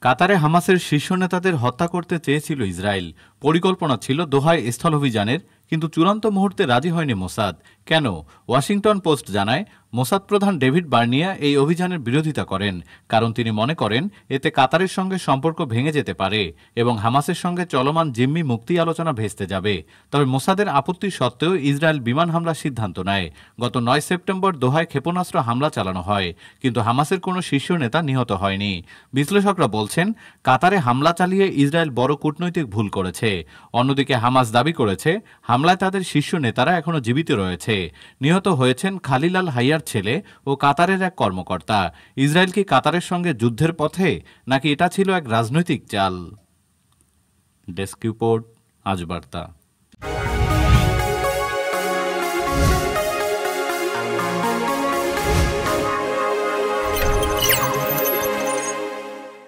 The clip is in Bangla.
কাতারে হামাসের শীর্ষ নেতাদের হত্যা করতে চেয়েছিল ইসরায়েল। পরিকল্পনা ছিল দোহায় স্থল অভিযানের, কিন্তু চূড়ান্ত মুহূর্তে রাজি হয়নি মোসাদ। কেন? ওয়াশিংটন পোস্ট জানায়, মোসাদ প্রধান ডেভিড বার্নিয়া এই অভিযানের বিরোধিতা করেন, কারণ তিনি মনে করেন এতে কাতারের সঙ্গে সম্পর্ক ভেঙে যেতে পারে এবং হামাসের সঙ্গে চলমান জিম্মি মুক্তি আলোচনা ভেস্তে যাবে। তবে মোসাদের আপত্তি সত্ত্বেও ইসরায়েল বিমান হামলার সিদ্ধান্ত নেয়। গত 9 সেপ্টেম্বর দোহায় ক্ষেপণাস্ত্র হামলা চালানো হয়, কিন্তু হামাসের কোনো শীর্ষ নেতা নিহত হয়নি। বিশ্লেষকরা বলছেন, কাতারে হামলা চালিয়ে ইসরায়েল বড় কূটনৈতিক ভুল করেছে। অন্যদিকে হামাস দাবি করেছে হামলায় তাদের শীর্ষ নেতারা এখনও জীবিত রয়েছে। নিহত হয়েছেন খালিল আল হাইয়ার ছেলে ও কাতারের এক কর্মকর্তা। ইসরায়েল কি কাতারের সঙ্গে যুদ্ধের পথে, নাকি এটা ছিল এক রাজনৈতিক চাল? ডেস্ক রিপোর্ট, আজ বার্তা।